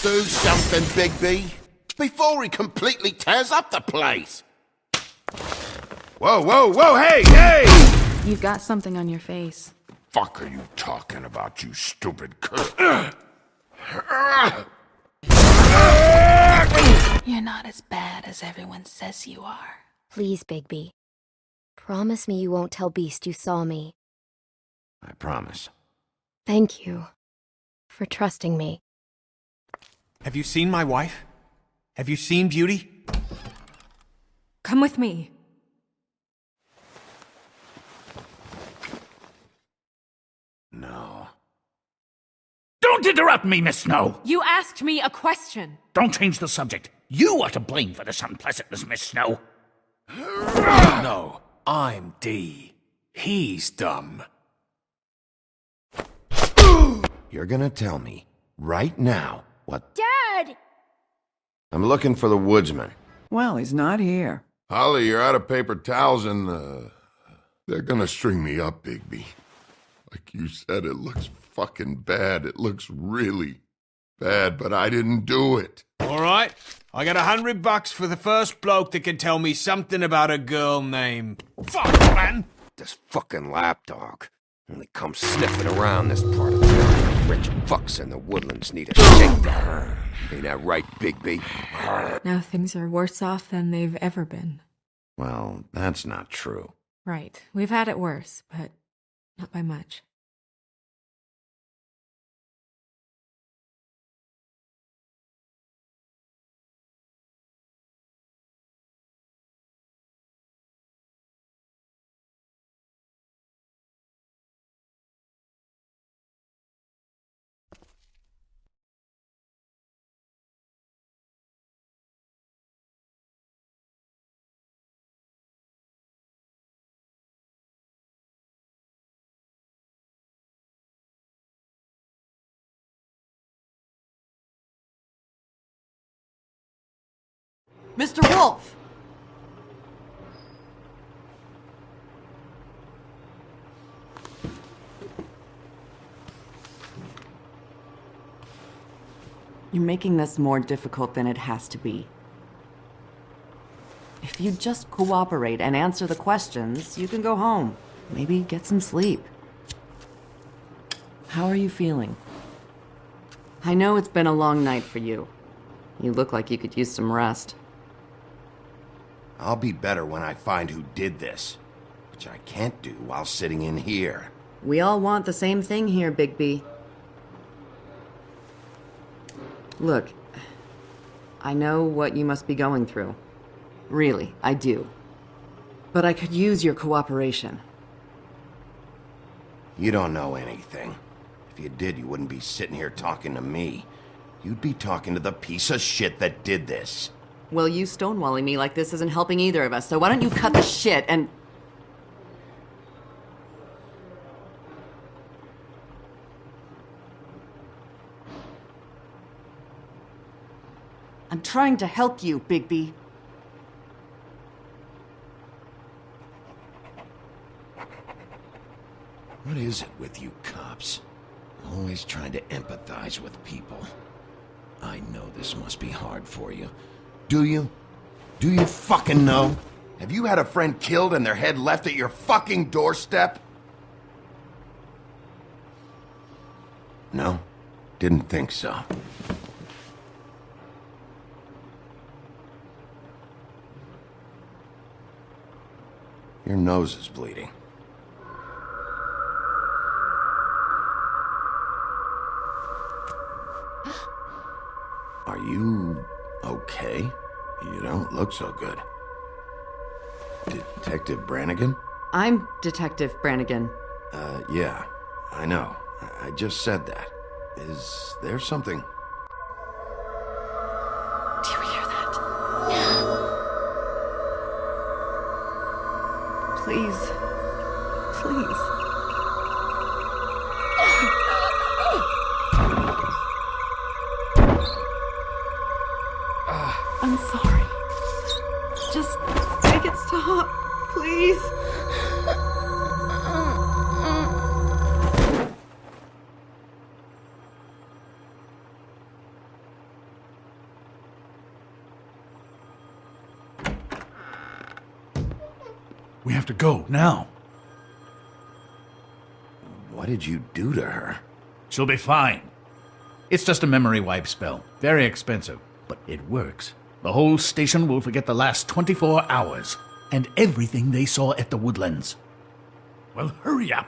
Do something, Bigby, before he completely tears up the place. Whoa, whoa, whoa, hey, hey! You've got something on your face. Fuck are you talking about, you stupid You're not as bad as everyone says you are. Please, Bigby. Promise me you won't tell Beast you saw me. I promise. Thank you for trusting me. Have you seen my wife? Have you seen Beauty? Come with me. No. Don't interrupt me, Miss Snow! You asked me a question. Don't change the subject. You are to blame for this unpleasantness, Miss Snow. No, I'm D. He's dumb. You're gonna tell me, right now, what— Dad! I'm looking for the woodsman. Well, he's not here. Holly, you're out of paper towels and, they're gonna string me up, Bigby. Like you said, it looks fucking bad. It looks really bad, but I didn't do it. All right, I got $100 for the first bloke that can tell me something about a girl named— Fuck, man! This fucking lapdog only comes sniffing around this part of town. Rich fucks in the woodlands need a shakedown. Ain't that right, Bigby? Now things are worse off than they've ever been. Well, that's not true. Right. We've had it worse, but not by much. Mr. Wolf! You're making this more difficult than it has to be. If you just cooperate and answer the questions, you can go home. Maybe get some sleep. How are you feeling? I know it's been a long night for you. You look like you could use some rest. I'll be better when I find who did this, which I can't do while sitting in here. We all want the same thing here, Bigby. Look, I know what you must be going through. Really, I do. But I could use your cooperation. You don't know anything. If you did, you wouldn't be sitting here talking to me. You'd be talking to the piece of shit that did this. Well, you stonewalling me like this isn't helping either of us, so why don't you cut the shit and... I'm trying to help you, Bigby. What is it with you cops? Always trying to empathize with people. I know this must be hard for you. Do you? Do you fucking know? Have you had a friend killed and their head left at your fucking doorstep? No? Didn't think so. Your nose is bleeding. Are you okay? You don't look so good. Detective Brannigan? I'm Detective Brannigan. Yeah, I know. I just said that. Is there something? Do you hear that? Please. Please. I'm sorry. Just make it stop, please. We have to go, now. What did you do to her? She'll be fine. It's just a memory wipe spell. Very expensive, but it works. The whole station will forget the last 24 hours, and everything they saw at the Woodlands. Well, hurry up.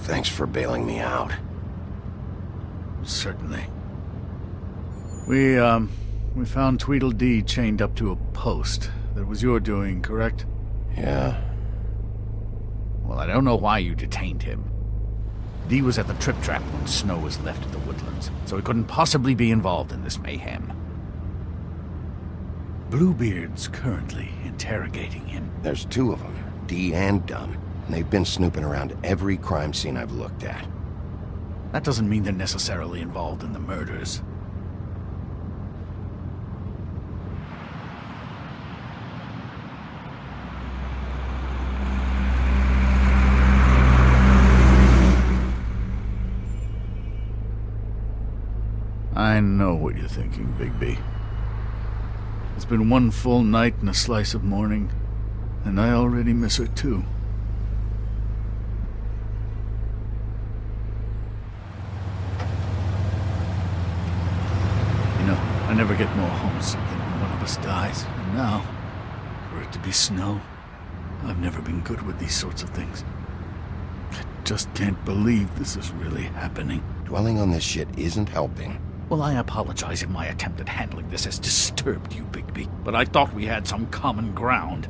Thanks for bailing me out. Certainly. We found Tweedledee chained up to a post. That was your doing, correct? Yeah. Well, I don't know why you detained him. Dee was at the Trip Trap when Snow was left at the Woodlands, so he couldn't possibly be involved in this mayhem. Bluebeard's currently interrogating him. There's two of them, Dee and Dunn. And they've been snooping around every crime scene I've looked at. That doesn't mean they're necessarily involved in the murders. I know what you're thinking, Bigby. It's been one full night and a slice of morning, and I already miss her too. I never get more homesick than when one of us dies. And now, for it to be Snow, I've never been good with these sorts of things. I just can't believe this is really happening. Dwelling on this shit isn't helping. Well, I apologize if my attempt at handling this has disturbed you, Bigby, but I thought we had some common ground.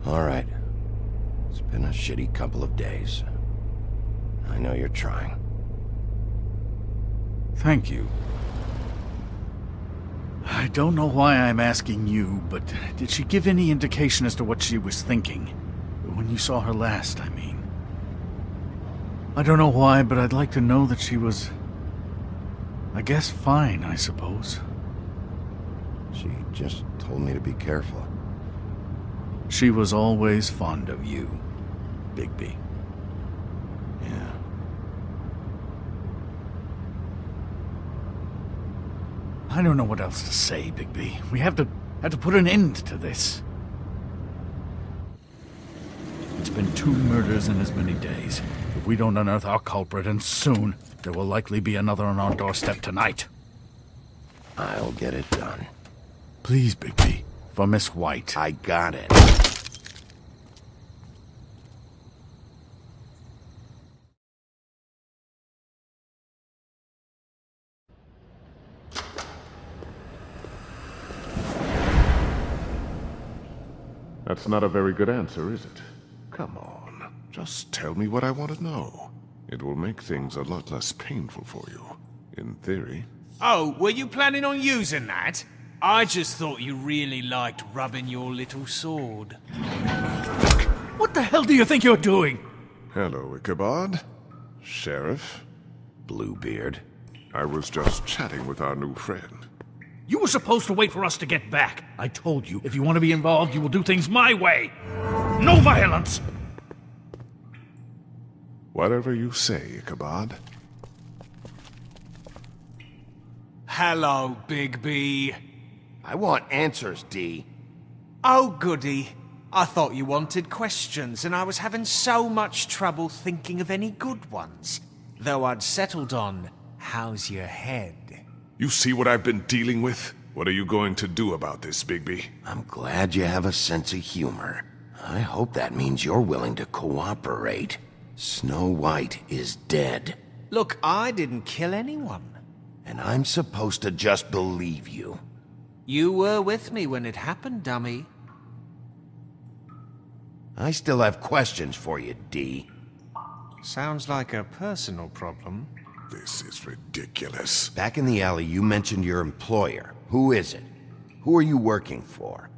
All right. It's been a shitty couple of days. I know you're trying. Thank you. I don't know why I'm asking you, but did she give any indication as to what she was thinking? When you saw her last, I mean. I don't know why, but I'd like to know that she was... I guess fine, I suppose. She just told me to be careful. She was always fond of you, Bigby. Yeah. I don't know what else to say, Bigby. We have to put an end to this. It's been 2 murders in as many days. If we don't unearth our culprit, and soon, there will likely be another on our doorstep tonight. I'll get it done. Please, Bigby. For Miss White. I got it. That's not a very good answer, is it? Come on. Just tell me what I want to know. It will make things a lot less painful for you. In theory. Oh, were you planning on using that? I just thought you really liked rubbing your little sword. What the hell do you think you're doing? Hello, Ichabod. Sheriff. Bluebeard. I was just chatting with our new friend. You were supposed to wait for us to get back. I told you, if you want to be involved, you will do things my way. No violence! Whatever you say, Ichabod. Hello, Bigby. I want answers, Dee. Oh, goody. I thought you wanted questions, and I was having so much trouble thinking of any good ones. Though I'd settled on, how's your head? You see what I've been dealing with? What are you going to do about this, Bigby? I'm glad you have a sense of humor. I hope that means you're willing to cooperate. Snow White is dead. Look, I didn't kill anyone. And I'm supposed to just believe you. You were with me when it happened, dummy. I still have questions for you, D. Sounds like a personal problem. This is ridiculous. Back in the alley, you mentioned your employer. Who is it? Who are you working for?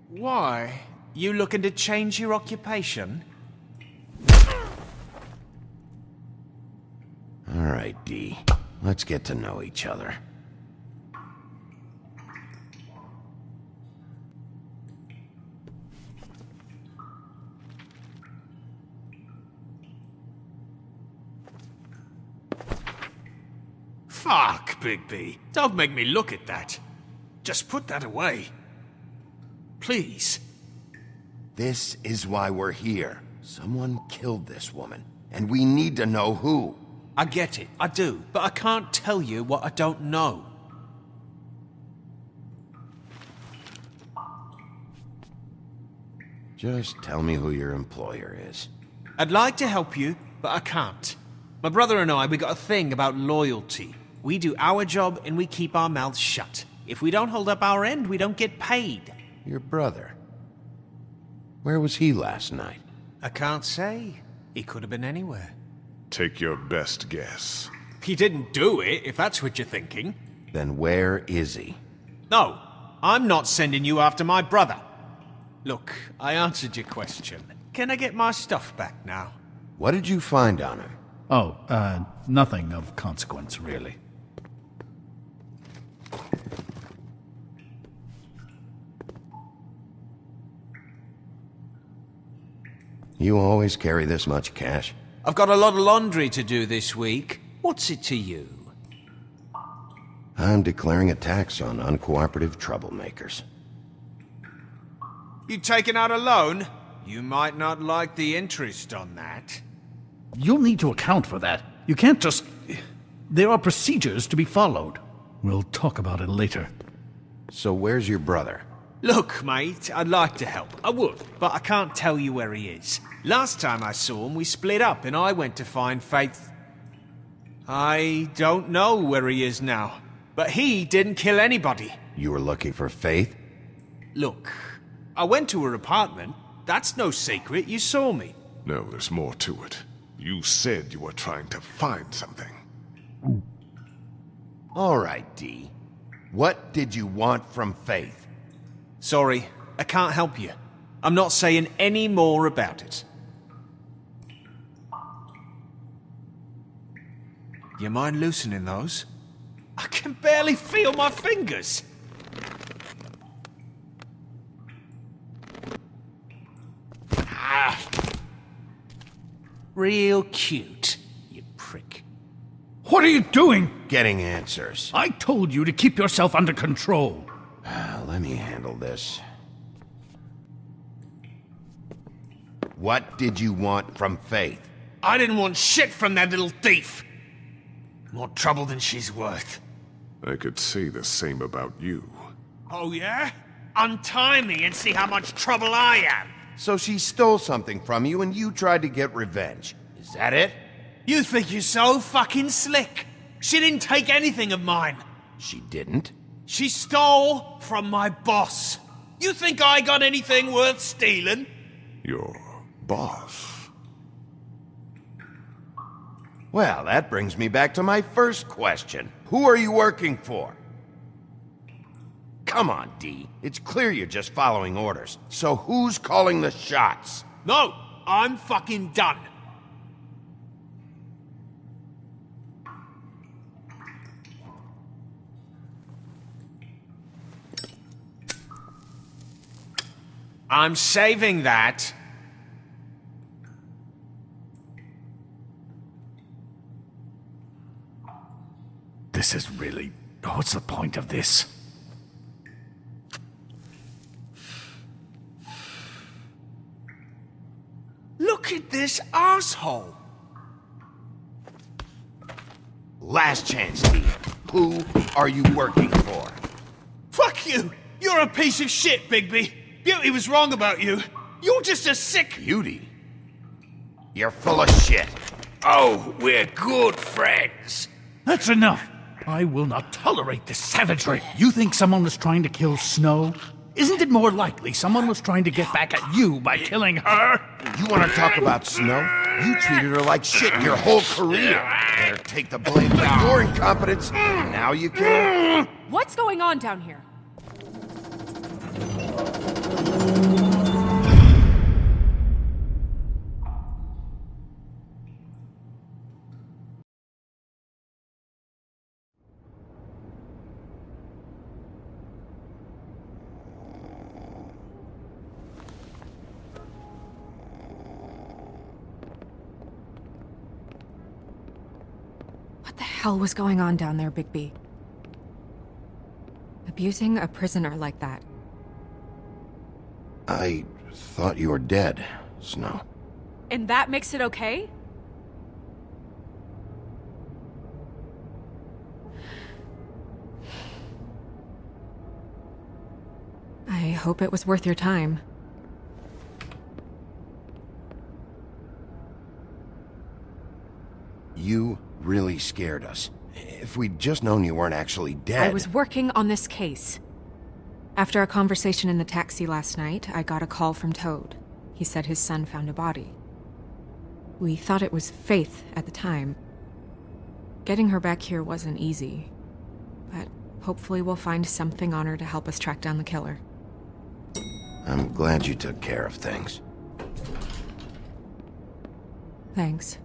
Why? You looking to change your occupation? All right, D. Let's get to know each other. Fuck, Bigby. Don't make me look at that. Just put that away. Please. This is why we're here. Someone killed this woman, and we need to know who. I get it, I do, but I can't tell you what I don't know. Just tell me who your employer is. I'd like to help you, but I can't. My brother and I, we got a thing about loyalty. We do our job and we keep our mouths shut. If we don't hold up our end, we don't get paid. Your brother. Where was he last night? I can't say. He could have been anywhere. Take your best guess. He didn't do it, if that's what you're thinking. Then where is he? No, I'm not sending you after my brother. Look, I answered your question. Can I get my stuff back now? What did you find on him? Oh, nothing of consequence, really. You always carry this much cash? I've got a lot of laundry to do this week. What's it to you? I'm declaring a tax on uncooperative troublemakers. You taking out a loan? You might not like the interest on that. You'll need to account for that. You can't just... There are procedures to be followed. We'll talk about it later. So where's your brother? Look, mate, I'd like to help. I would, but I can't tell you where he is. Last time I saw him, we split up and I went to find Faith. I don't know where he is now, but he didn't kill anybody. You were looking for Faith? Look, I went to her apartment. That's no secret, you saw me. No, there's more to it. You said you were trying to find something. All right, D. What did you want from Faith? Sorry, I can't help you. I'm not saying any more about it. You mind loosening those? I can barely feel my fingers. Ah. Real cute, you prick. What are you doing? Getting answers. I told you to keep yourself under control. Let me handle this. What did you want from Faith? I didn't want shit from that little thief. More trouble than she's worth. I could say the same about you. Oh yeah? Untie me and see how much trouble I am. So she stole something from you and you tried to get revenge. Is that it? You think you're so fucking slick. She didn't take anything of mine. She didn't? She stole from my boss. You think I got anything worth stealing? Your boss. Well, that brings me back to my first question. Who are you working for? Come on, D. It's clear you're just following orders. So who's calling the shots? No, I'm fucking done. I'm saving that. This is really... What's the point of this? Look at this asshole. Last chance, D. Who are you working for? Fuck you. You're a piece of shit, Bigby. Beauty was wrong about you. You're just a sick... Beauty? You're full of shit. Oh, we're good friends. That's enough. I will not tolerate this savagery. You think someone was trying to kill Snow? Isn't it more likely someone was trying to get back at you by killing her? You want to talk about Snow? You treated her like shit your whole career. Better take the blame for your incompetence. Now you can. What's going on down here? What the hell was going on down there, Bigby? Abusing a prisoner like that. I thought you were dead, Snow. And that makes it okay? I hope it was worth your time. You really scared us. If we'd just known you weren't actually dead... I was working on this case. After our conversation in the taxi last night, I got a call from Toad. He said his son found a body. We thought it was Faith at the time. Getting her back here wasn't easy. But hopefully we'll find something on her to help us track down the killer. I'm glad you took care of things. Thanks.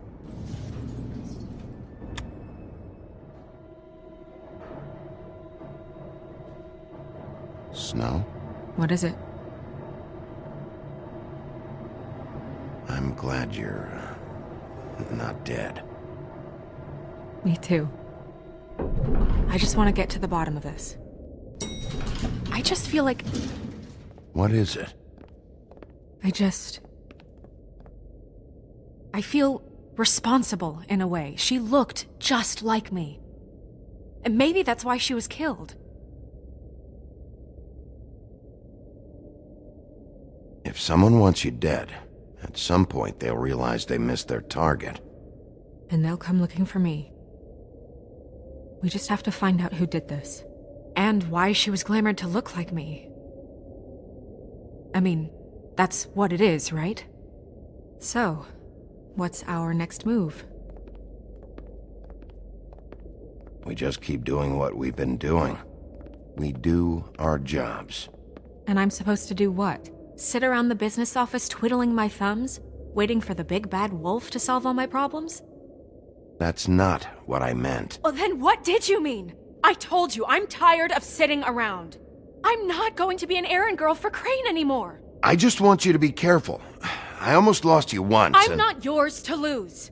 Snow? What is it? I'm glad you're... not dead. Me too. I just want to get to the bottom of this. I just feel like... What is it? I feel responsible in a way. She looked just like me. And maybe that's why she was killed. If someone wants you dead, at some point they'll realize they missed their target. And they'll come looking for me. We just have to find out who did this. And why she was glamored to look like me. I mean, that's what it is, right? So, what's our next move? We just keep doing what we've been doing. We do our jobs. And I'm supposed to do what? Sit around the business office twiddling my thumbs, waiting for the big bad wolf to solve all my problems? That's not what I meant. Well, then what did you mean? I told you, I'm tired of sitting around. I'm not going to be an errand girl for Crane anymore. I just want you to be careful. I almost lost you once. I'm not yours to lose.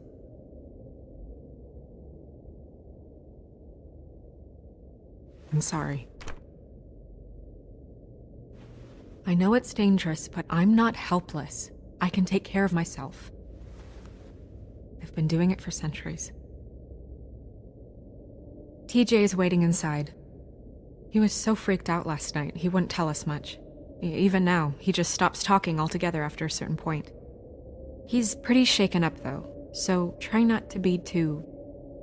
I'm sorry. I know it's dangerous, but I'm not helpless. I can take care of myself. I've been doing it for centuries. TJ is waiting inside. He was so freaked out last night, he wouldn't tell us much. Even now, he just stops talking altogether after a certain point. He's pretty shaken up, though, so try not to be too,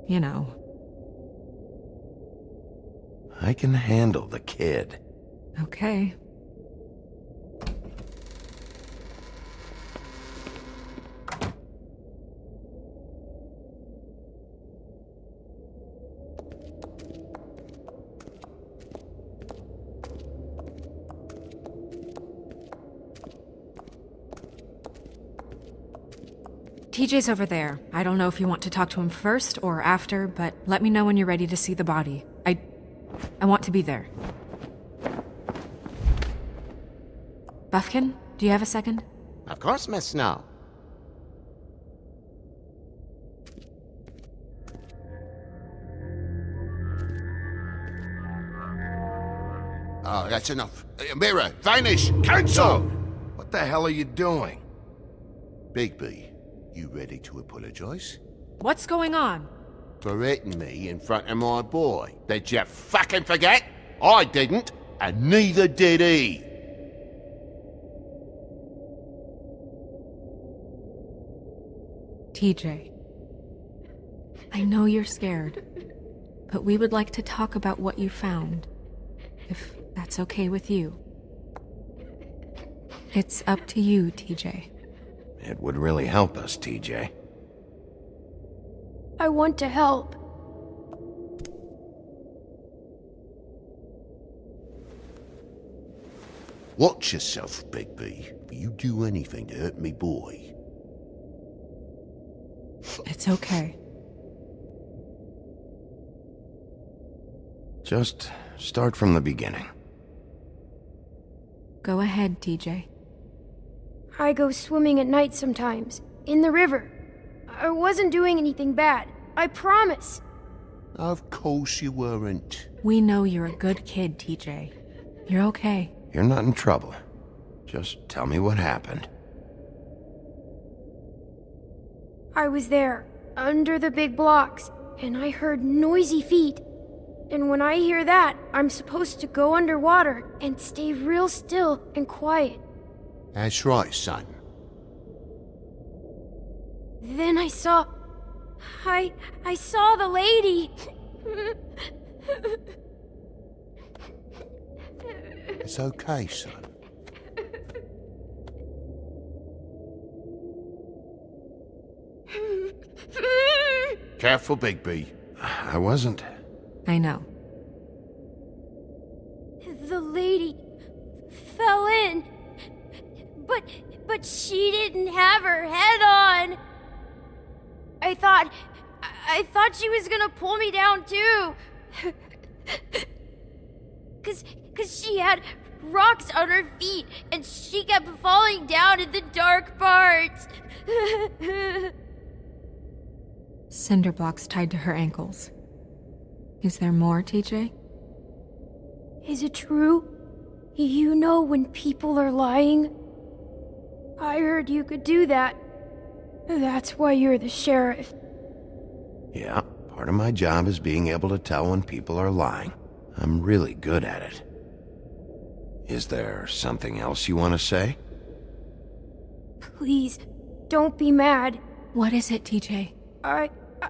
you know. I can handle the kid. Okay. TJ's over there. I don't know if you want to talk to him first or after, but let me know when you're ready to see the body. I want to be there. Buffkin, do you have a second? Of course, Miss Snow. Oh, that's enough. Mirror, vanish, cancel! What the hell are you doing? Bigby, you ready to apologize? What's going on? For hitting me in front of my boy. Did you fucking forget? I didn't, and neither did he. TJ, I know you're scared, but we would like to talk about what you found, if that's okay with you. It's up to you, TJ. It would really help us, TJ. I want to help. Watch yourself, Bigby. You do anything to hurt me boy. It's okay. Just start from the beginning. Go ahead, TJ. I go swimming at night sometimes, in the river. I wasn't doing anything bad. I promise. Of course you weren't. We know you're a good kid, TJ. You're okay. You're not in trouble. Just tell me what happened. I was there, under the big blocks, and I heard noisy feet. And when I hear that, I'm supposed to go underwater and stay real still and quiet. That's right, son. Then I saw the lady. It's okay, son. Careful, Bigby. I wasn't. I know. The lady fell in. But she didn't have her head on. I thought she was gonna pull me down too. Cause she had rocks on her feet and she kept falling down in the dark parts. Cinder blocks tied to her ankles. Is there more, TJ? Is it true? You know when people are lying? I heard you could do that. That's why you're the sheriff. Yeah, part of my job is being able to tell when people are lying. I'm really good at it. Is there something else you want to say? Please, don't be mad. What is it, TJ?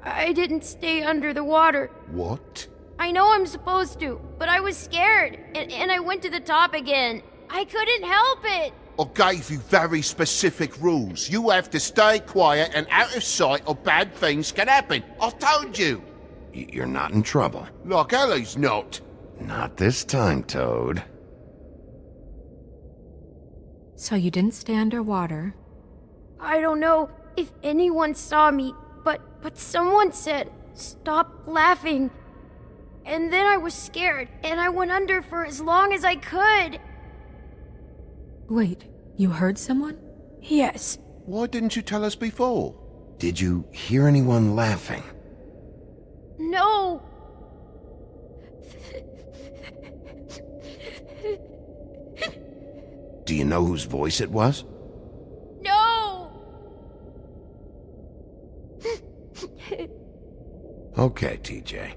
I didn't stay under the water. What? I know I'm supposed to, but I was scared, and I went to the top again. I couldn't help it. I gave you very specific rules. You have to stay quiet and out of sight or bad things can happen. I told you. You're not in trouble. Like Ellie's not. Not this time, Toad. So you didn't stay underwater. I don't know if anyone saw me, but someone said, "Stop laughing." And then I was scared, and I went under for as long as I could. Wait, you heard someone? Yes. Why didn't you tell us before? Did you hear anyone laughing? No. Do you know whose voice it was? No. Okay, TJ.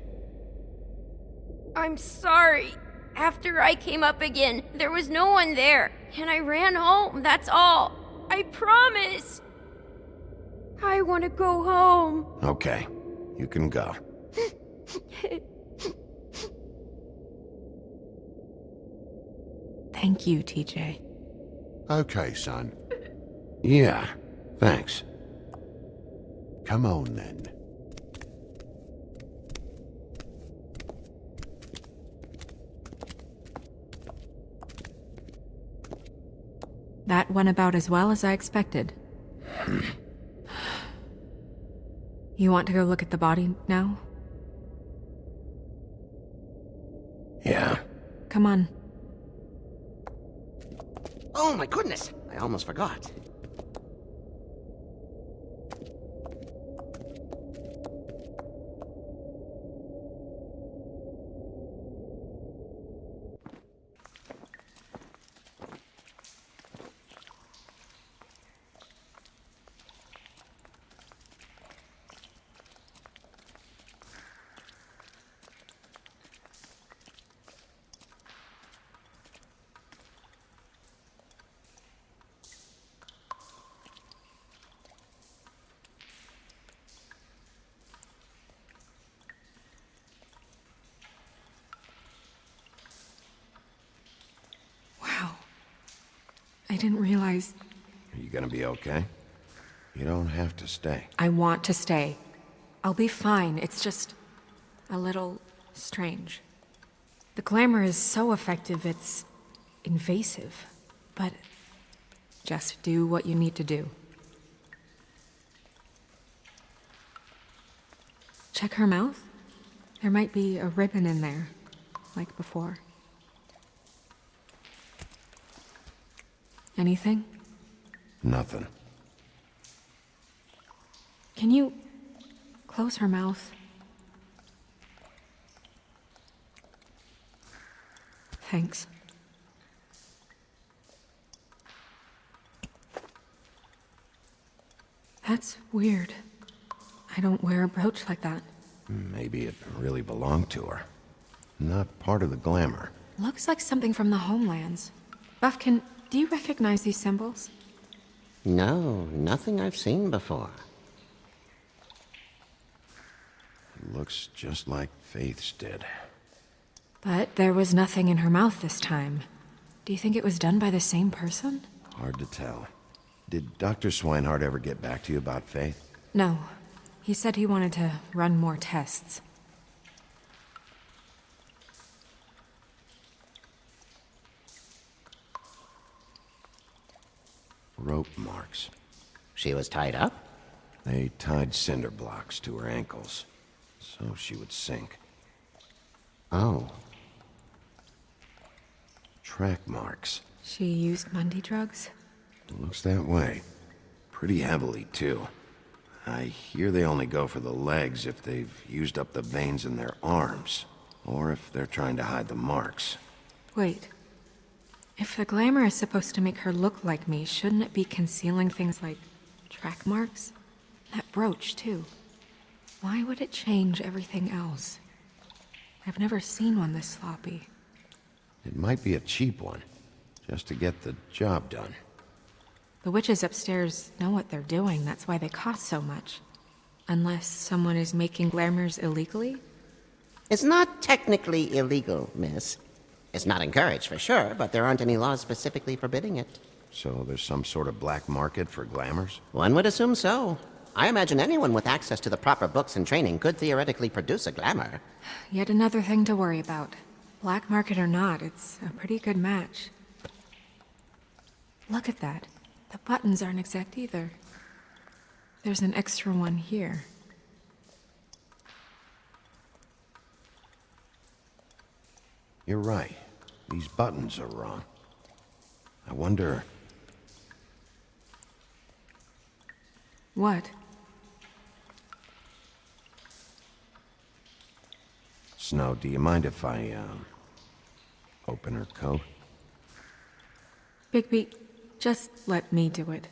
I'm sorry. After I came up again, there was no one there, and I ran home, that's all. I promise. I want to go home. Okay, you can go. Thank you, TJ. Okay, son. Yeah, thanks. Come on, then. That went about as well as I expected. You want to go look at the body now? Yeah. Come on. Oh my goodness, I almost forgot. I didn't realize... Are you gonna be okay? You don't have to stay. I want to stay. I'll be fine. It's just... a little... strange. The glamour is so effective, it's... invasive. But... just do what you need to do. Check her mouth? There might be a ribbon in there, like before. Anything? Nothing. Can you close her mouth? Thanks. That's weird. I don't wear a brooch like that. Maybe it really belonged to her. Not part of the glamour. Looks like something from the homelands. Buffkin, do you recognize these symbols? No, nothing I've seen before. It looks just like Faith's did. But there was nothing in her mouth this time. Do you think it was done by the same person? Hard to tell. Did Dr. Swinehart ever get back to you about Faith? No. He said he wanted to run more tests. Rope marks. She was tied up? They tied cinder blocks to her ankles, so she would sink. Oh. Track marks. She used Mundy drugs? Looks that way. Pretty heavily, too. I hear they only go for the legs if they've used up the veins in their arms, or if they're trying to hide the marks. Wait. If the glamour is supposed to make her look like me, shouldn't it be concealing things like track marks? That brooch, too. Why would it change everything else? I've never seen one this sloppy. It might be a cheap one, just to get the job done. The witches upstairs know what they're doing, that's why they cost so much. Unless someone is making glamours illegally? It's not technically illegal, miss. It's not encouraged for sure, but there aren't any laws specifically forbidding it. So there's some sort of black market for glamours? One would assume so. I imagine anyone with access to the proper books and training could theoretically produce a glamour. Yet another thing to worry about. Black market or not, it's a pretty good match. Look at that. The buttons aren't exact either. There's an extra one here. You're right. These buttons are wrong. I wonder... What? Snow, do you mind if I, open her coat? Bigby, just let me do it.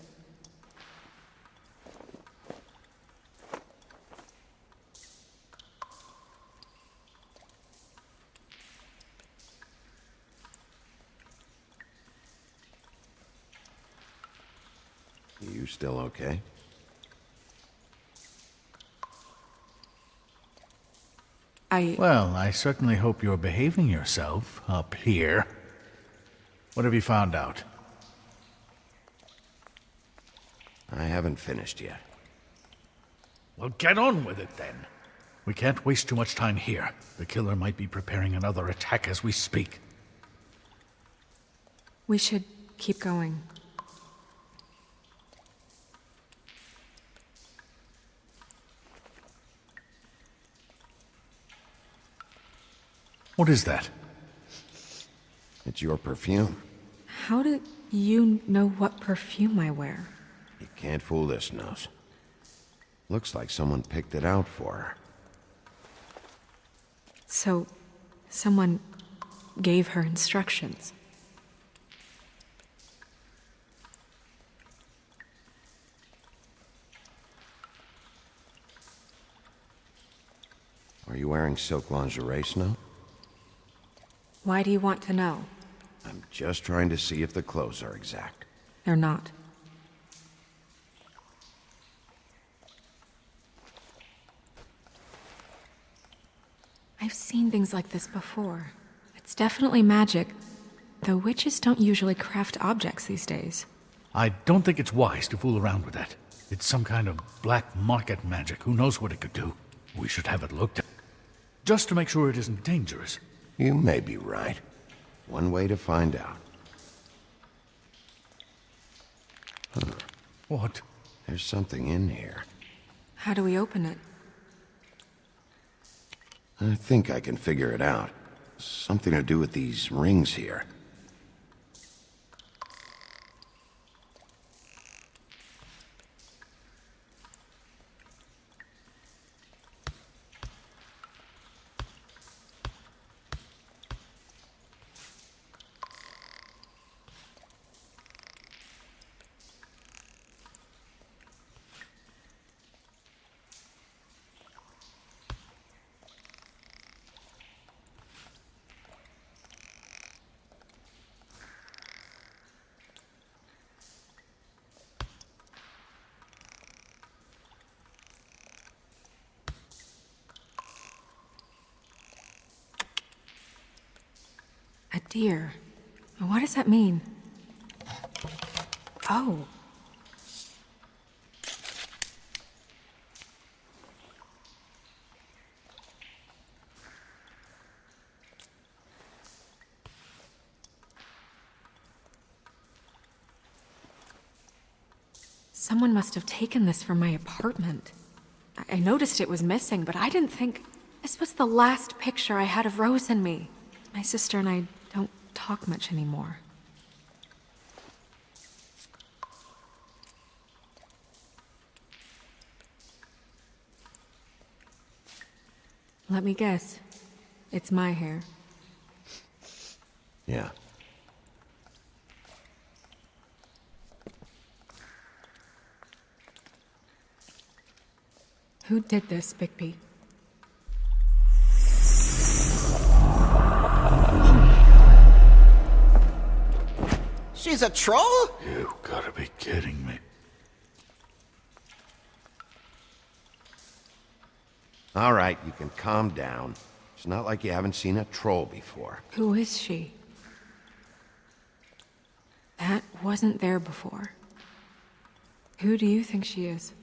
You still okay? Well, I certainly hope you're behaving yourself up here. What have you found out? I haven't finished yet. Well, get on with it then. We can't waste too much time here. The killer might be preparing another attack as we speak. We should keep going. What is that? It's your perfume. How do you know what perfume I wear? You can't fool this nose. Looks like someone picked it out for her. So, someone gave her instructions. Are you wearing silk lingerie, Snow? Why do you want to know? I'm just trying to see if the clothes are exact. They're not. I've seen things like this before. It's definitely magic, The witches don't usually craft objects these days. I don't think it's wise to fool around with that. It's some kind of black market magic. Who knows what it could do? We should have it looked at. Just to make sure it isn't dangerous. You may be right. One way to find out. What? There's something in here. How do we open it? I think I can figure it out. Something to do with these rings here. A deer. What does that mean? Oh. Someone must have taken this from my apartment. I noticed it was missing, but I didn't think... This was the last picture I had of Rose and me. My sister and I don't talk much anymore. Let me guess. It's my hair. Yeah. Who did this, Bigby? She's a troll? You gotta be kidding me. All right, you can calm down. It's not like you haven't seen a troll before. Who is she? That wasn't there before. Who do you think she is?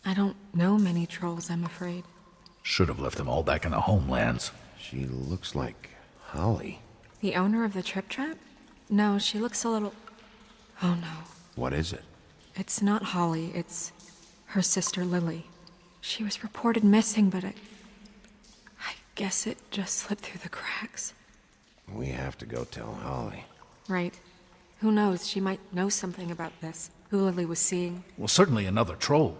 I don't know many trolls, I'm afraid. Should have left them all back in the homelands. She looks like Holly. The owner of the Trip Trap? No, she looks a little... Oh no. What is it? It's not Holly, it's her sister Lily. She was reported missing, but I guess it just slipped through the cracks. We have to go tell Holly. Right. Who knows, she might know something about this. Who Lily was seeing. Well, certainly another troll.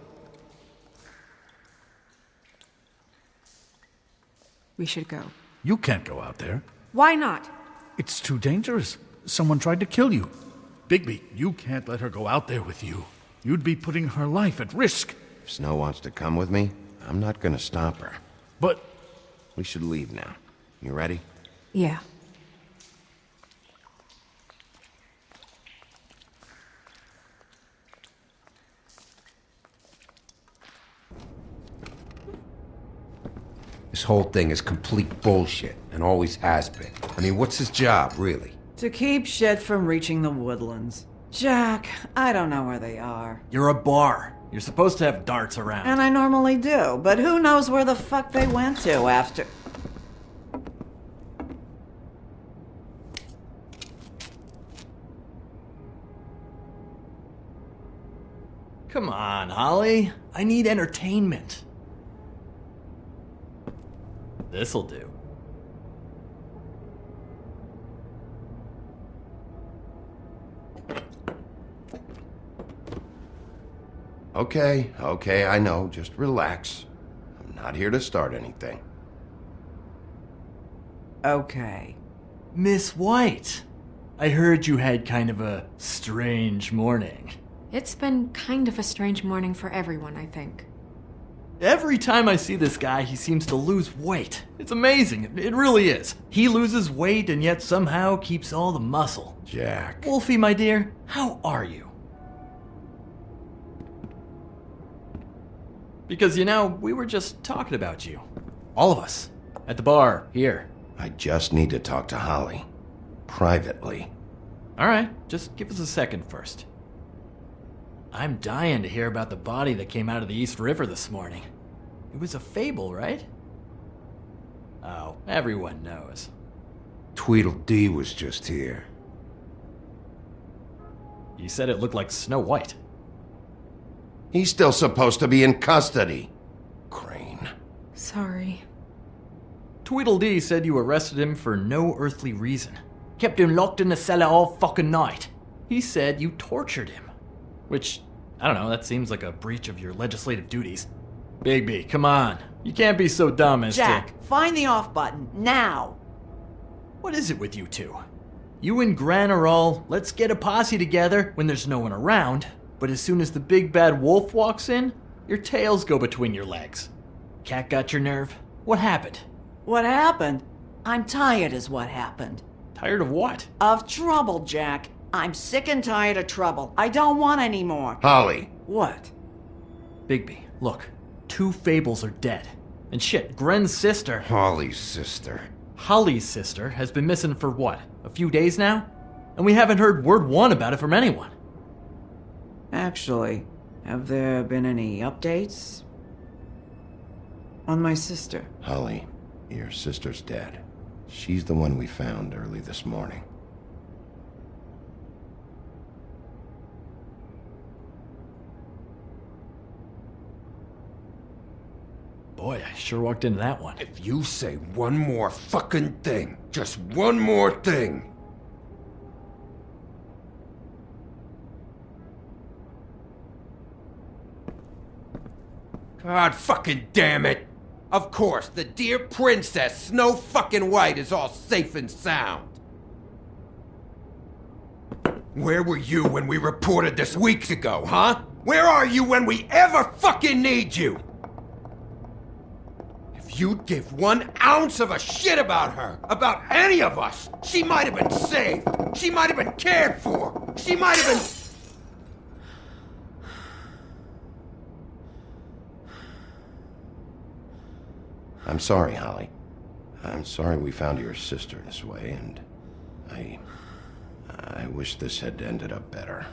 We should go. You can't go out there. Why not? It's too dangerous. Someone tried to kill you. Bigby, you can't let her go out there with you. You'd be putting her life at risk. If Snow wants to come with me, I'm not gonna stop her. But... We should leave now. You ready? Yeah. This whole thing is complete bullshit, and always has been. I mean, what's his job, really? To keep shit from reaching the woodlands. Jack, I don't know where they are. You're a bar. You're supposed to have darts around. And I normally do, but who knows where the fuck they went to after... Come on, Holly. I need entertainment. This'll do. Okay, I know. Just relax. I'm not here to start anything. Okay. Miss White, I heard you had kind of a strange morning. It's been kind of a strange morning for everyone, I think. Every time I see this guy, he seems to lose weight. It's amazing. It really is. He loses weight and yet somehow keeps all the muscle. Jack. Wolfie, my dear, how are you? Because, you know, we were just talking about you. All of us. At the bar, here. I just need to talk to Holly. privately. Alright, just give us a second first. I'm dying to hear about the body that came out of the East River this morning. It was a fable, right? Oh, everyone knows. Tweedledee was just here. You said it looked like Snow White. He's still supposed to be in custody. Crane. Sorry. Tweedledee said you arrested him for no earthly reason. Kept him locked in the cellar all fucking night. He said you tortured him. Which, I don't know, that seems like a breach of your legislative duties. Bigby, come on. You can't be so dumb as Jack, find the off button, now! What is it with you two? You and Gran are all, let's get a posse together when there's no one around, but as soon as the big bad wolf walks in, your tails go between your legs. Cat got your nerve? What happened? What happened? I'm tired is what happened. Tired of what? Of trouble, Jack. I'm sick and tired of trouble. I don't want any more. Holly. What? Bigby, look. 2 fables are dead. And shit, Gren's sister... Holly's sister. Holly's sister has been missing for what? A few days now? And we haven't heard word one about it from anyone. Actually, have there been any updates? On my sister? Holly, your sister's dead. She's the one we found early this morning. Boy, I sure walked into that one. If you say one more fucking thing, just one more thing. God fucking damn it! Of course, the dear princess, Snow fucking White, is all safe and sound. Where were you when we reported this weeks ago, huh? Where are you when we ever fucking need you? If you'd give 1 ounce of a shit about her, about any of us, she might have been saved. She might have been cared for. She might have been... I'm sorry, Holly. I'm sorry we found your sister this way, and I wish this had ended up better.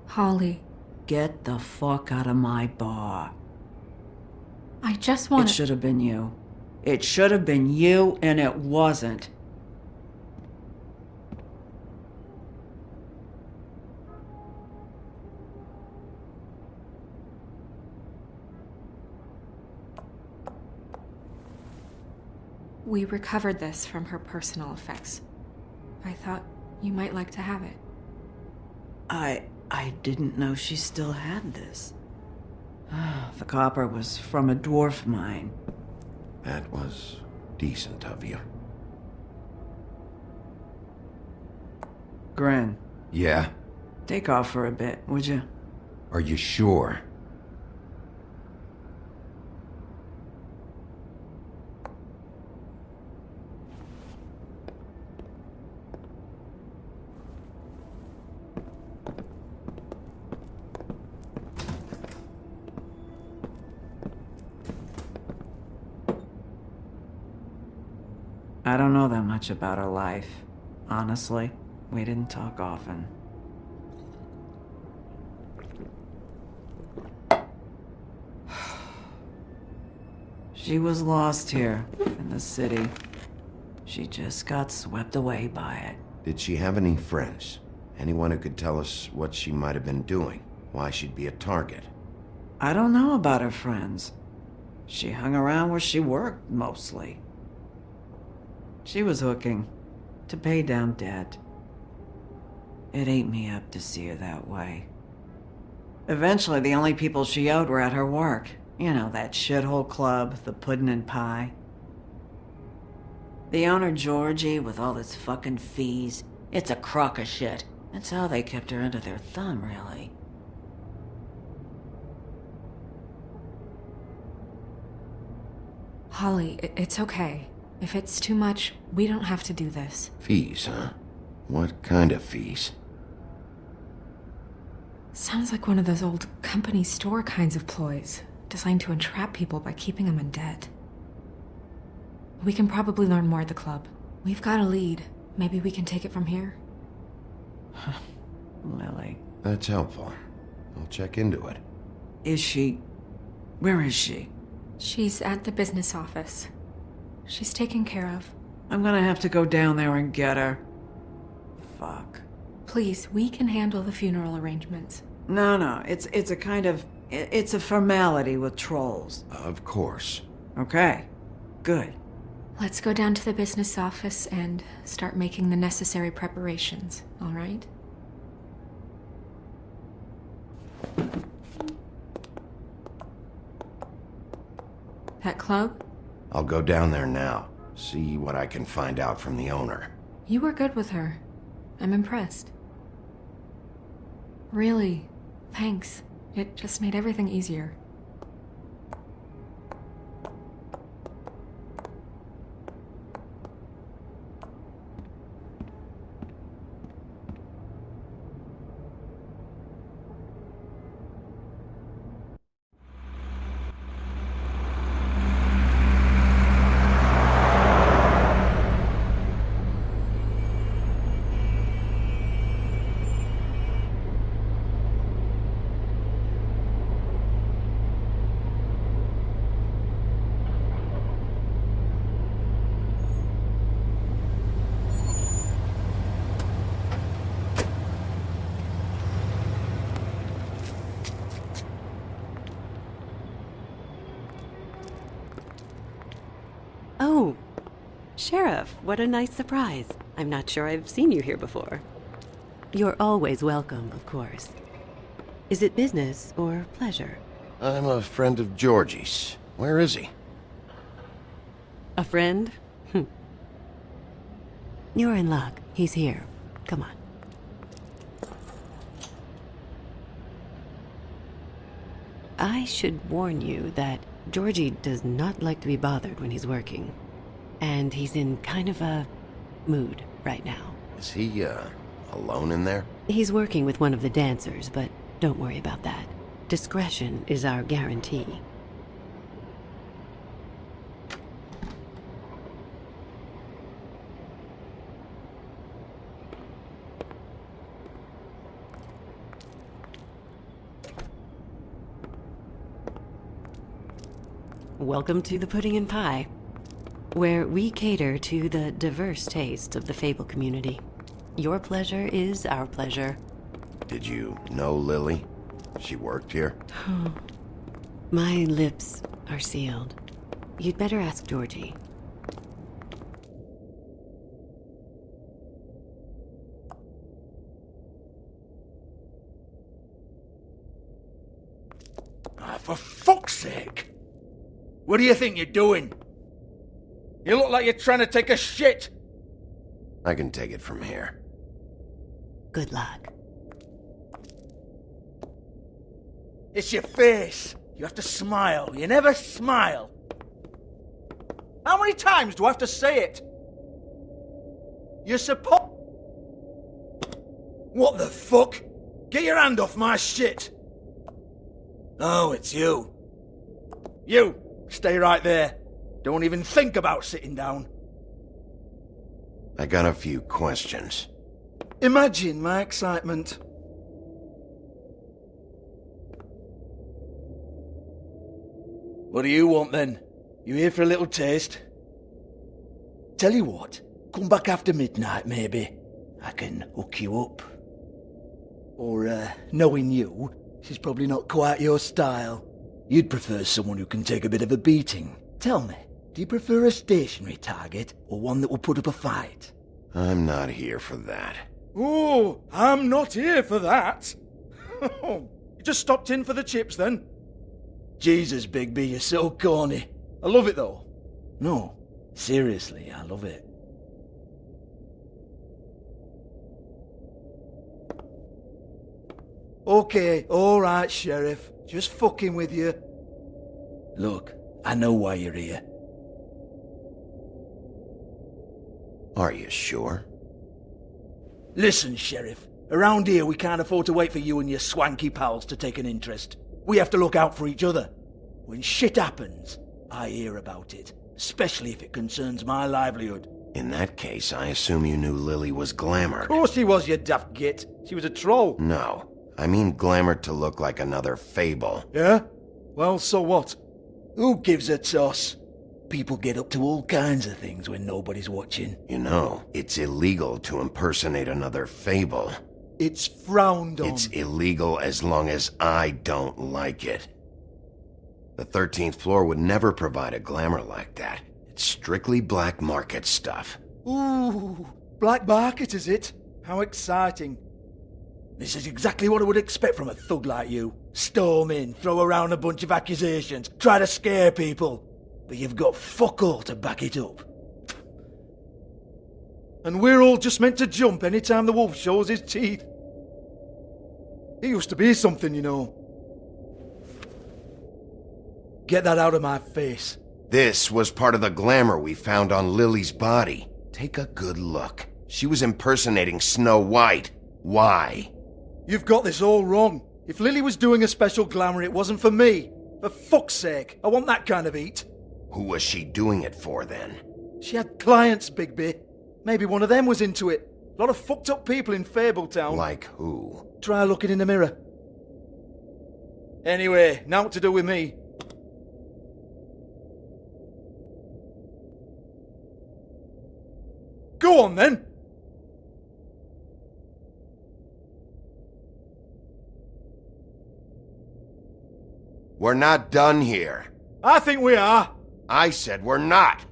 Holly. Get the fuck out of my bar. I just want It should have been you. It should have been you, and it wasn't. We recovered this from her personal effects. I thought you might like to have it. I didn't know she still had this. The copper was from a dwarf mine. That was decent of you. Gren. Yeah? Take off for a bit, would you? Are you sure? I don't know that much about her life. Honestly, we didn't talk often. She was lost here, in the city. She just got swept away by it. Did she have any friends? Anyone who could tell us what she might have been doing? Why she'd be a target? I don't know about her friends. She hung around where she worked, mostly. She was hooking, to pay down debt. It ate me up to see her that way. Eventually, the only people she owed were at her work. You know, that shithole club, the Puddin' and Pie. The owner, Georgie, with all his fucking fees, it's a crock of shit. That's how they kept her under their thumb, really. Holly, it's okay. If it's too much, we don't have to do this. Fees, huh? What kind of fees? Sounds like one of those old company store kinds of ploys, designed to entrap people by keeping them in debt. We can probably learn more at the club. We've got a lead. Maybe we can take it from here? Lily. That's helpful. I'll check into it. Is she... Where is she? She's at the business office. She's taken care of. I'm gonna have to go down there and get her. Fuck. Please, we can handle the funeral arrangements. No, it's a kind of... It's a formality with trolls. Of course. Okay. Good. Let's go down to the business office and start making the necessary preparations, all right? That club? I'll go down there now. See what I can find out from the owner. You were good with her. I'm impressed. Really, thanks. It just made everything easier. Oh, Sheriff, what a nice surprise. I'm not sure I've seen you here before. You're always welcome, of course. Is it business or pleasure? I'm a friend of Georgie's. Where is he? A friend? You're in luck. He's here. Come on. I should warn you that Georgie does not like to be bothered when he's working. And he's in kind of a mood right now. Is he, alone in there? He's working with one of the dancers, but don't worry about that. Discretion is our guarantee. Welcome to the Pudding and Pie, where we cater to the diverse tastes of the Fable community. Your pleasure is our pleasure. Did you know Lily? She worked here? My lips are sealed. You'd better ask Georgie. For fuck's sake! What do you think you're doing? You look like you're trying to take a shit! I can take it from here. Good luck. It's your face. You have to smile. You never smile. How many times do I have to say it? You're supposed... What the fuck? Get your hand off my shit! Oh, it's you. You! Stay right there. Don't even think about sitting down. I got a few questions. Imagine my excitement. What do you want then? You here for a little taste? Tell you what, come back after midnight maybe. I can hook you up. Or, knowing you, she's probably not quite your style. You'd prefer someone who can take a bit of a beating. Tell me, do you prefer a stationary target or one that will put up a fight? I'm not here for that. Oh, I'm not here for that. You just stopped in for the chips then? Jesus, Bigby, you're so corny. I love it though. No, seriously, I love it. Okay, alright, Sheriff. Just fucking with you. Look, I know why you're here. Are you sure? Listen, Sheriff. Around here, we can't afford to wait for you and your swanky pals to take an interest. We have to look out for each other. When shit happens, I hear about it, especially if it concerns my livelihood. In that case, I assume you knew Lily was glamored. Of course she was, you daft git. She was a troll. No, I mean glamored to look like another fable. Yeah? Well, so what? Who gives a toss? People get up to all kinds of things when nobody's watching. You know, it's illegal to impersonate another fable. It's frowned on. It's illegal as long as I don't like it. The 13th floor would never provide a glamour like that. It's strictly black market stuff. Ooh, black market is it? How exciting. This is exactly what I would expect from a thug like you. Storm in, throw around a bunch of accusations, try to scare people. But you've got fuck all to back it up. And we're all just meant to jump any time the wolf shows his teeth. He used to be something, you know. Get that out of my face. This was part of the glamour we found on Lily's body. Take a good look. She was impersonating Snow White. Why? You've got this all wrong. If Lily was doing a special glamour, it wasn't for me. For fuck's sake, I want that kind of eat. Who was she doing it for, then? She had clients, Bigby. Maybe one of them was into it. A lot of fucked up people in Fabletown. Like who? Try looking in the mirror. Anyway, now what to do with me? Go on, then. We're not done here. I think we are. I said we're not.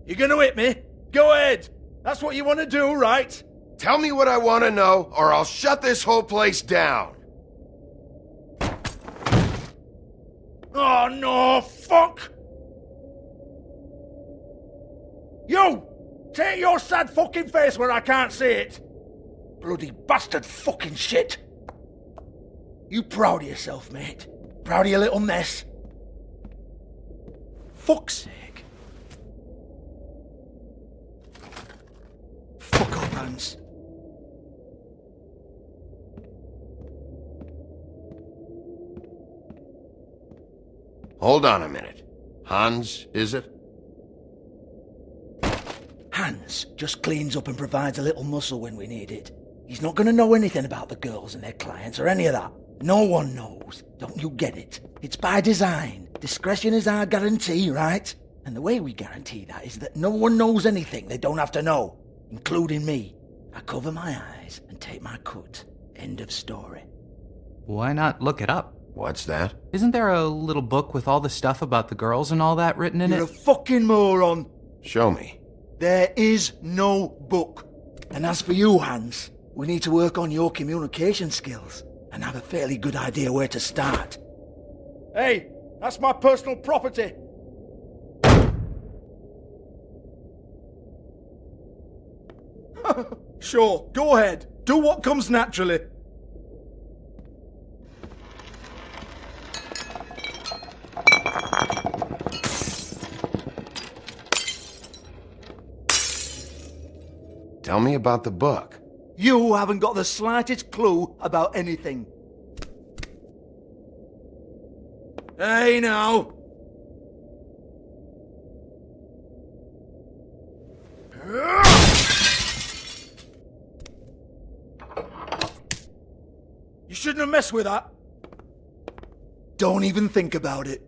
You gonna hit me? Go ahead. That's what you want to do, right? Tell me what I want to know, or I'll shut this whole place down. Oh, no, fuck! You! Take your sad fucking face where I can't see it! Bloody bastard fucking shit! You proud of yourself, mate? Proud of your little mess? Fuck's sake. Fuck off, Hans. Hold on a minute. Hans, is it? Hans just cleans up and provides a little muscle when we need it. He's not going to know anything about the girls and their clients or any of that. No one knows. Don't you get it? It's by design. Discretion is our guarantee, right? And the way we guarantee that is that no one knows anything they don't have to know, including me. I cover my eyes and take my cut. End of story. Why not look it up? What's that? Isn't there a little book with all the stuff about the girls and all that written in You're it? a fucking moron. Show me. There is no book. And as for you, Hans, we need to work on your communication skills and have a fairly good idea where to start. Hey, that's my personal property. Sure, go ahead. Do what comes naturally. Tell me about the book. You haven't got the slightest clue about anything. Hey, now. You shouldn't have messed with that. Don't even think about it.